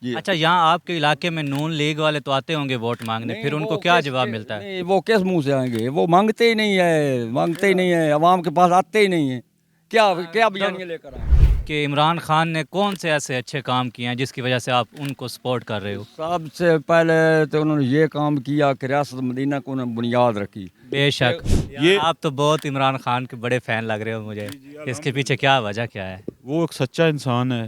جی اچھا یہاں آپ کے علاقے میں نون لیگ والے تو آتے ہوں گے ووٹ مانگنے، نہیں، پھر ان وہ کو کیا کس جواب ملتا ہے؟ نہیں، وہ کس منہ سے آئیں گے؟ وہ مانگتے ہی نہیں ہے، مانگتے ہی نہیں ہے، عوام کے پاس آتے ہی نہیں ہیں، کیا کیا مطلب بیانیاں لے کر آئیں گے؟ کہ عمران خان نے کون سے ایسے اچھے کام کیے ہیں جس کی وجہ سے آپ ان کو سپورٹ کر رہے ہو؟ سب سے پہلے تو انہوں نے یہ کام کیا کہ ریاست مدینہ کو انہوں نے بنیاد رکھی. بے شک یہ آپ تو بہت عمران خان کے بڑے فین لگ رہے ہو مجھے، اس کے پیچھے کیا وجہ کیا ہے؟ وہ ایک سچا انسان ہے.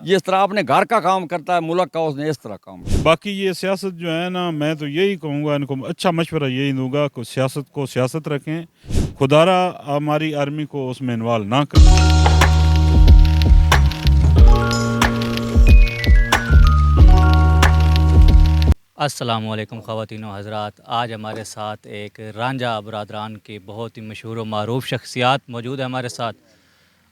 جس طرح اپنے گھر کا کام کرتا ہے ملک کا، اس نے اس طرح کام کیا. باقی یہ سیاست جو ہے نا، میں تو یہی کہوں گا ان کو، اچھا مشورہ یہی دوں گا کہ سیاست کو سیاست رکھیں، خدارا ہماری آرمی کو اس میں انوالو نہ کریں. السلام علیکم خواتین و حضرات، آج ہمارے ساتھ ایک رانجھا برادران کی بہت ہی مشہور و معروف شخصیات موجود ہے ہمارے ساتھ،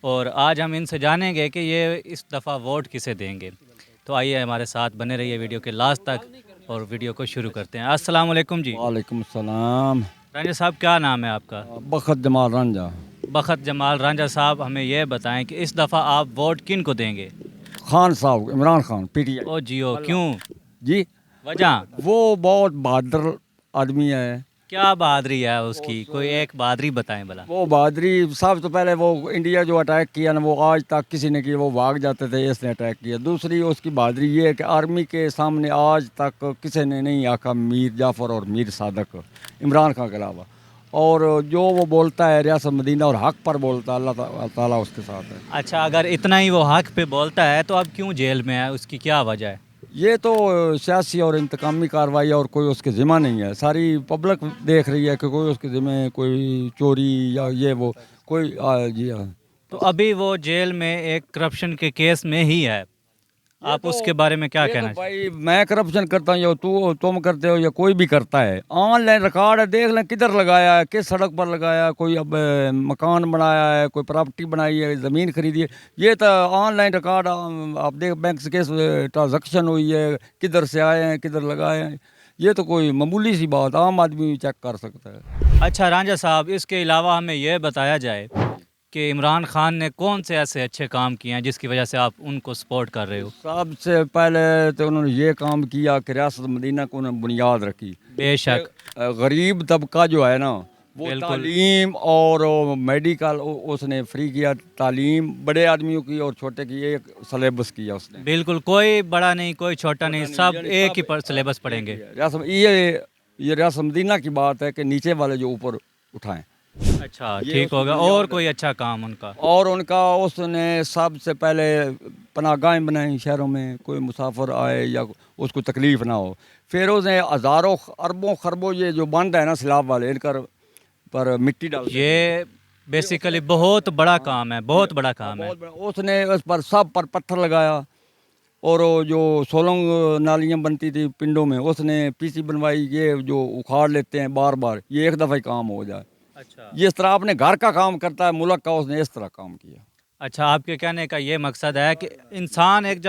اور آج ہم ان سے جانیں گے کہ یہ اس دفعہ ووٹ کسے دیں گے. تو آئیے ہمارے ساتھ بنے رہیے ویڈیو کے لاسٹ تک اور ویڈیو کو شروع کرتے ہیں. السلام علیکم جی. وعلیکم السلام. رانجھا صاحب کیا نام ہے آپ کا؟ بخت جمال رنجا. بخت جمال رانجھا صاحب، ہمیں یہ بتائیں کہ اس دفعہ آپ ووٹ کن کو دیں گے؟ خان صاحب، عمران خان، پی ٹی آئی. او جیو، کیوں؟ جی، وجہ وہ بہت بہادر آدمی ہے. کیا بہادری ہے اس کی؟ کوئی ایک بہادری بتائیں بلا. وہ بہادری، سب سے پہلے وہ انڈیا جو اٹیک کیا نا، وہ آج تک کسی نے کیا، وہ بھاگ جاتے تھے، اس نے اٹیک کیا. دوسری اس کی بہادری یہ ہے کہ آرمی کے سامنے آج تک کسی نے نہیں آکا میر جعفر اور میر صادق، عمران خان کے علاوہ. اور جو وہ بولتا ہے ریاست مدینہ اور حق پر بولتا ہے، اللہ تعالیٰ اس کے ساتھ ہے. اچھا، اگر اتنا ہی وہ حق پہ بولتا ہے تو اب کیوں جیل میں ہے؟ اس کی کیا وجہ ہے؟ یہ تو سیاسی اور انتقامی کارروائی اور کوئی اس کے ذمہ نہیں ہے. ساری پبلک دیکھ رہی ہے کہ کوئی اس کے ذمہ کوئی چوری یا یہ وہ کوئی جی ہاں. تو ابھی وہ جیل میں ایک کرپشن کے کیس میں ہی ہے، آپ اس کے بارے میں کیا کہنا چاہتے ہیں؟ بھائی میں کرپشن کرتا ہوں یا تم کرتے ہو یا کوئی بھی کرتا ہے، آن لائن ریکارڈ ہے، دیکھ لیں کدھر لگایا ہے، کس سڑک پر لگایا ہے، کوئی اب مکان بنایا ہے، کوئی پراپرٹی بنائی ہے، زمین خریدی ہے. یہ تو آن لائن ریکارڈ آپ دیکھ، بینک سے کیس ٹرانزیکشن ہوئی ہے، کدھر سے آئے ہیں، کدھر لگائے ہیں. یہ تو کوئی معمولی سی بات، عام آدمی چیک کر سکتا ہے. اچھا رانجھا صاحب، اس کے علاوہ ہمیں یہ بتایا جائے کہ عمران خان نے کون سے ایسے اچھے کام کیے ہیں جس کی وجہ سے آپ ان کو سپورٹ کر رہے ہو؟ سب سے پہلے تو انہوں نے یہ کام کیا کہ ریاست مدینہ کو انہوں نے بنیاد رکھی. بے شک. غریب طبقہ جو ہے نا، وہ بالکل. تعلیم اور میڈیکل اس نے فری کیا. تعلیم بڑے آدمیوں کی اور چھوٹے کی ایک سلیبس کیا اس نے. بالکل، کوئی بڑا نہیں کوئی چھوٹا نہیں، سب ایک ہی سلیبس پڑھیں گے. یہ ریاست مدینہ کی بات ہے کہ نیچے والے جو اوپر اٹھائیں. اچھا ٹھیک ہوگا. اور کوئی اچھا کام ان کا؟ اور ان کا اس نے سب سے پہلے پناہ گاہیں بنائیں شہروں میں، کوئی مسافر آئے یا اس کو تکلیف نہ ہو. پھر اس نے ہزاروں اربوں خربوں یہ جو بند ہے نا سیلاب والے، ان پر مٹی ڈال یہ بیسیکلی بہت بڑا کام ہے، بہت بڑا کام ہے. اس نے اس پر سب پر پتھر لگایا. اور جو سولنگ نالیاں بنتی تھی پنڈوں میں، اس نے پی سی بنوائی. یہ جو اکھاڑ لیتے ہیں بار بار، یہ ایک دفعہ ہی کام ہو جائے. اچھا. جس طرح اپنے گھر کا کام کرتا ہے ملک کا، اس نے اس طرح کام کیا. اچھا، آپ کے کہنے کا یہ مقصد ہے کہ انسان ایک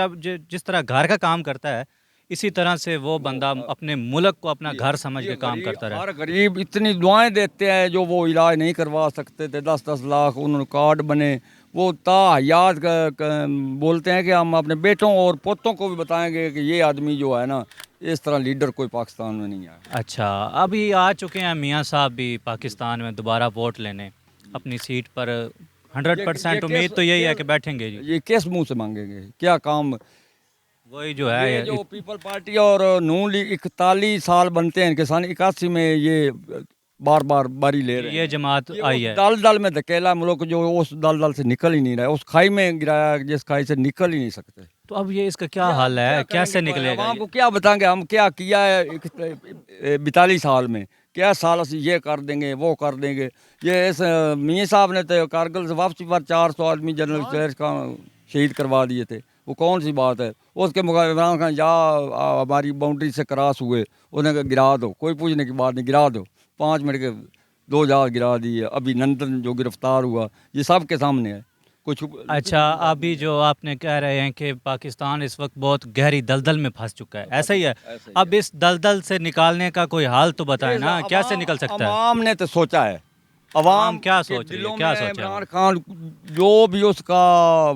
جس طرح گھر کا کام کرتا ہے، اسی طرح سے وہ بندہ اپنے ملک کو اپنا گھر سمجھ کے کام کرتا رہے. ہر غریب اتنی دعائیں دیتے ہیں جو وہ علاج نہیں کروا سکتے تھے، 10-10 لاکھ انہوں نے کارڈ بنے. وہ حیات بولتے ہیں کہ ہم اپنے بیٹوں اور پوتوں کو بھی بتائیں گے کہ یہ آدمی جو ہے نا، اس طرح لیڈر کوئی پاکستان میں نہیں آیا. اچھا، ابھی آ چکے ہیں میاں صاحب بھی پاکستان میں دوبارہ ووٹ لینے اپنی سیٹ پر. 100% امید تو یہی ہے کہ بیٹھیں گے. جی یہ کس منہ سے مانگیں گے؟ کیا کام؟ وہی جو ہے یہ جو پیپل پارٹی اور نون لیگ 41 سال بنتے ہیں کہ سن 81 میں یہ بار بار باری لے رہے ہیں. یہ جماعت آئی ہے. دل میں دھکیلا ملک جو اس دل سے نکل ہی نہیں رہا ہے. اس کھائی میں گرایا جس کھائی سے نکل ہی نہیں سکتے. تو اب یہ اس کا کیا حل ہے؟ کیسے نکلے گا؟ عوام کو کیا بتائیں گے ہم کیا کیا ہے 42 سال میں؟ کیا سال سے یہ کر دیں گے وہ کر دیں گے. یہ اس میاں صاحب نے تو کارگل سے واپسی پر 400 آدمی جنرل اسٹیئرز کا شہید کروا دیے تھے. وہ کون سی بات ہے؟ اس کے مقابلے عمران خان یا ہماری باؤنڈری سے کراس ہوئے، انہیں کہا گرا دو، کوئی پوچھنے کی بات نہیں، گرا دو. 5 منٹ کے 2 جہاز گرا دیے. ابھی نندن جو گرفتار ہوا، یہ سب کے سامنے ہے. کچھ اچھا، ابھی جو آپ نے کہہ رہے ہیں کہ پاکستان اس وقت بہت گہری دلدل میں پھنس چکا ہے، ایسا ہی ہے؟ اب اس دلدل سے نکالنے کا کوئی حال تو بتائیں نا، کیسے نکل سکتا ہے؟ عوام نے تو سوچا ہے عوام کیا کے سوچ رہی ہے دلوں کیا میں سوچ رہے عمران ہیں خان جو بھی اس کا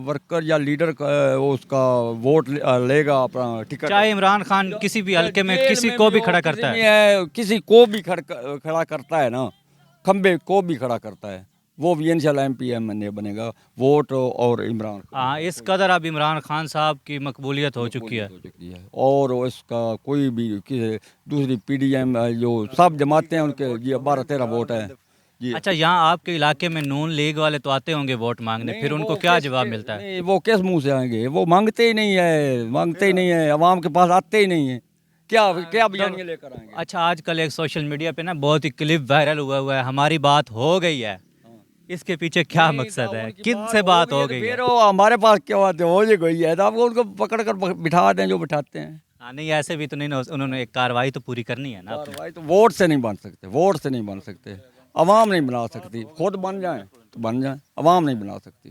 ورکر یا لیڈر وہ اس کا ووٹ لے گا اپنا ٹکٹ چاہے عمران خان کسی بھی حلقے میں جیل کسی کو بھی ہو، کھڑا کسی کرتا میں ہے کسی کو بھی کھڑا کرتا ہے نا، کھمبے کو بھی کھڑا کرتا ہے، وہ بھی انشاءاللہ ایم پی ایم این اے بنے گا ووٹ اور عمران خان ہاں اس قدر اب عمران خان صاحب کی مقبولیت ہو چکی ہے ہو چکی ہے، اور اس کا کوئی بھی دوسری پی ڈی ایم جو سب جماعتیں ہیں ان کے یہ 12-13 ووٹ ہے جی۔ اچھا یہاں آپ کے علاقے میں نون لیگ والے تو آتے ہوں گے ووٹ مانگنے نہیں، پھر ان وہ کو کیا کس جواب کے- ملتا ہے نہیں وہ کس منہ سے آئیں گے، وہ مانگتے ہی نہیں ہے، مانگتے ہی نہیں ہے، عوام کے پاس آتے ہی نہیں ہیں، کیا بیانیہ لے کر آئیں گے؟ اچھا آج کل ایک سوشل میڈیا پہ نا بہت ہی کلپ وائرل ہوا ہے ہماری بات ہو گئی ہے اس کے پیچھے کیا نہیں، مقصد تو ہے ان کی کن سے بات ہے ہو تو گئی ہے پھر وہ ہمارے پاس کیا بات ہے، ہو گئی ہے تو آپ ان کو پکڑ کر بٹھا دیں جو بٹھاتے ہیں۔ ہاں نہیں ایسے بھی تو نہیں نا، انہوں نے ایک کارروائی تو پوری کرنی ہے نا اپنی۔ کارروائی تو ووٹ سے نہیں بن سکتے، ووٹ سے نہیں بن سکتے، عوام نہیں بنا سکتی، خود بن جائیں تو بن جائیں، عوام نہیں بنا سکتی۔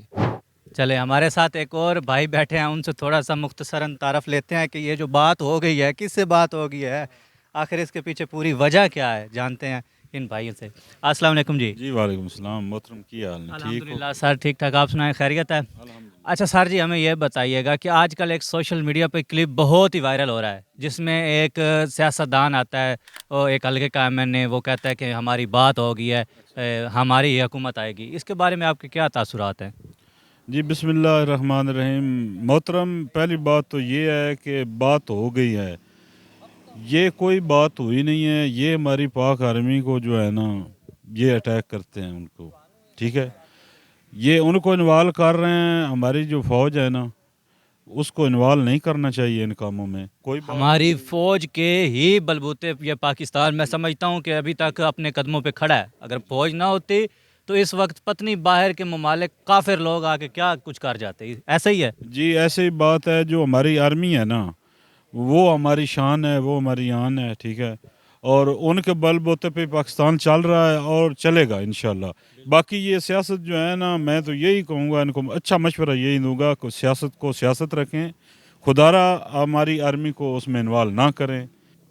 چلے ہمارے ساتھ ایک اور بھائی بیٹھے ہیں ان سے تھوڑا سا مختصراً تعارف لیتے ہیں کہ یہ جو بات ہو گئی ہے کس سے بات ہو گئی ہے، آخر اس کے پیچھے پوری وجہ کیا ہے، جانتے ہیں ان بھائیوں سے۔ السلام علیکم جی۔ جی وعلیکم السلام محترم، کی حال ہے؟ ٹھیک ہو؟ الحمدللہ سر ٹھیک ٹھاک، آپ سنائیں خیریت ہے؟ اچھا سر جی ہمیں یہ بتائیے گا کہ آج کل ایک سوشل میڈیا پہ کلپ بہت ہی وائرل ہو رہا ہے جس میں ایک سیاستدان آتا ہے اور ایک حلقے کا ایم این اے، وہ کہتا ہے کہ ہماری بات ہو گئی ہے، ہماری ہی حکومت آئے گی، اس کے بارے میں آپ کے کیا تاثرات ہیں؟ جی بسم اللہ الرحمن الرحیم۔ محترم پہلی بات تو یہ ہے کہ بات ہو گئی ہے، یہ کوئی بات ہوئی نہیں ہے، یہ ہماری پاک آرمی کو جو ہے نا یہ اٹیک کرتے ہیں ان کو، ٹھیک ہے، یہ ان کو انوالو کر رہے ہیں، ہماری جو فوج ہے نا اس کو انوالو نہیں کرنا چاہیے ان کاموں میں، کوئی بات ہماری فوج کے ہی بلبوتے یہ پاکستان میں سمجھتا ہوں کہ ابھی تک اپنے قدموں پہ کھڑا ہے، اگر فوج نہ ہوتی تو اس وقت پتنی باہر کے ممالک کافر لوگ آ کے کیا کچھ کر جاتے، ایسا ہی ہے؟ جی ایسی بات ہے، جو ہماری آرمی ہے نا وہ ہماری شان ہے، وہ ہماری آن ہے، ٹھیک ہے، اور ان کے بل بوتے پہ پاکستان چل رہا ہے اور چلے گا انشاءاللہ۔ باقی یہ سیاست جو ہے نا، میں تو یہی کہوں گا ان کو، اچھا مشورہ یہی دوں گا کہ سیاست کو سیاست رکھیں، خدا را ہماری آرمی کو اس میں انوالو نہ کریں،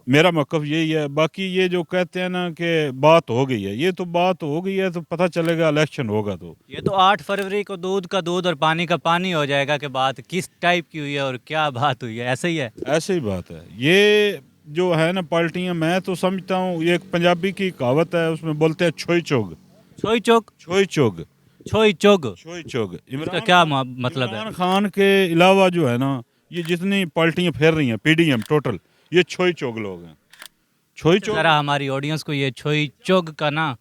میرا موقف یہی ہے۔ باقی یہ جو کہتے ہیں نا کہ بات ہو گئی ہے، یہ تو بات ہو گئی ہے تو پتہ چلے گا الیکشن ہوگا تو۔ یہ تو 8 فروری کو دودھ کا دودھ اور پانی کا پانی ہو جائے گا کہ بات کس ٹائپ کی ہوئی ہے اور کیا بات ہوئی ہے، ایسا ہی ہے؟ ایسے ہی بات ہے، یہ جو ہے نا پالٹیاں، میں تو سمجھتا ہوں یہ ایک پنجابی کی کہاوت ہے، اس میں بولتے ہیں چھوئی چوگ، چھوئی چوک، چھوئی چوگ، چھوئی چوگ، چھوئی چوگ۔ اس کا کیا مطلب ہے؟ عمران خان کے علاوہ جو ہے نا یہ جتنی پالٹیاں پھیر رہی ہیں پی ڈی ایم ٹوٹل، یہ چھوئی چوگ لوگ ہیں، چھوئی چوگ۔ ذرا ہماری آڈینس کو یہ چھوئی چوگ کا نا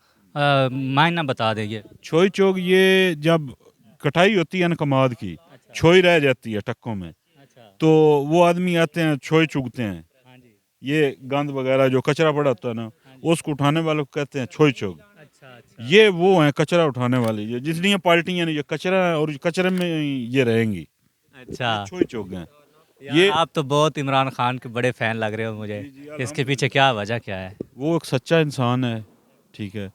معنی بتا دیجیے۔ چھوئی چوگ یہ جب کٹائی ہوتی ہے نا کماد کی، چھوئی رہ جاتی ہے ٹکوں میں، تو وہ آدمی آتے ہیں چھوئی چگتے ہیں، یہ گند وغیرہ جو کچرا پڑا ہوتا ہے نا اس کو اٹھانے والوں کو کہتے ہیں چھوئی چوگ۔ یہ وہ ہیں کچرا اٹھانے والے، یہ جتنی پارٹیاں ہیں یہ کچرا ہے اور کچرے میں یہ رہیں گی، اچھا چھوئی چوگ ہیں یہ آپ تو بہت عمران خان کے بڑے فین لگ رہے ہو مجھے، اس کے پیچھے کیا وجہ کیا ہے؟ وہ ایک سچا انسان ہے، ٹھیک ہے،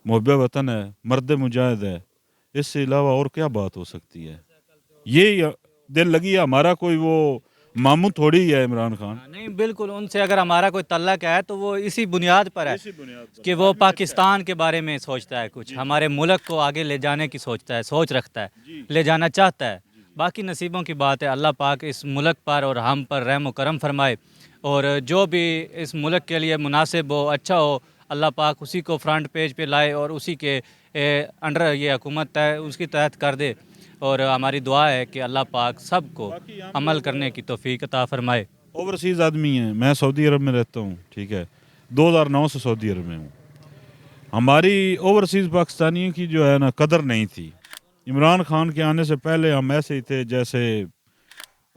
محب وطن ہے، مرد مجاہد ہے، اس سے علاوہ اور کیا بات ہو سکتی ہے؟ یہ دل لگی ہے ہمارا، کوئی وہ ماموں تھوڑی ہے عمران خان۔ نہیں بالکل، ان سے اگر ہمارا کوئی تعلق ہے تو وہ اسی بنیاد پر ہے کہ وہ پاکستان کے بارے میں سوچتا ہے، کچھ ہمارے ملک کو آگے لے جانے کی سوچتا ہے، سوچ رکھتا ہے، لے جانا چاہتا ہے۔ باقی نصیبوں کی بات ہے، اللہ پاک اس ملک پر اور ہم پر رحم و کرم فرمائے، اور جو بھی اس ملک کے لیے مناسب ہو، اچھا ہو، اللہ پاک اسی کو فرنٹ پیج پہ لائے اور اسی کے انڈر یہ حکومت ہے اس کی تحت کر دے، اور ہماری دعا ہے کہ اللہ پاک سب کو عمل کرنے کی توفیق عطا فرمائے۔ اوورسیز آدمی ہیں، میں سعودی عرب میں رہتا ہوں، ٹھیک ہے، 2009 سے سعودی عرب میں ہوں۔ ہماری اوورسیز پاکستانیوں کی جو ہے نا قدر نہیں تھی، عمران خان کے آنے سے پہلے ہم ایسے ہی تھے جیسے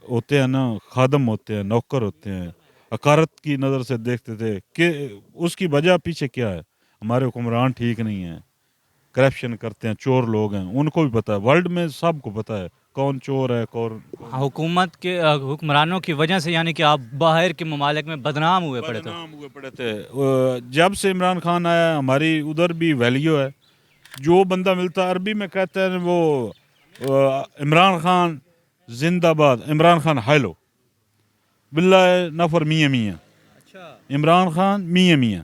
ہوتے ہیں نا، خادم ہوتے ہیں، نوکر ہوتے ہیں، حقارت کی نظر سے دیکھتے تھے کہ اس کی وجہ پیچھے کیا ہے، ہمارے حکمران ٹھیک نہیں ہیں، کرپشن کرتے ہیں، چور لوگ ہیں، ان کو بھی پتہ ہے، ورلڈ میں سب کو پتہ ہے کون چور ہے کون۔ حکومت کے حکمرانوں کی وجہ سے یعنی کہ آپ باہر کے ممالک میں بدنام ہوئے پڑے تھے؟ بدنام ہوئے پڑے تھے، جب سے عمران خان آیا ہماری ادھر بھی ویلیو ہے، جو بندہ ملتا عربی میں کہتا ہے وہ عمران خان زندہ باد، عمران خان ہائلو باللہ نفر میاں میاں، عمران خان میاں میاں،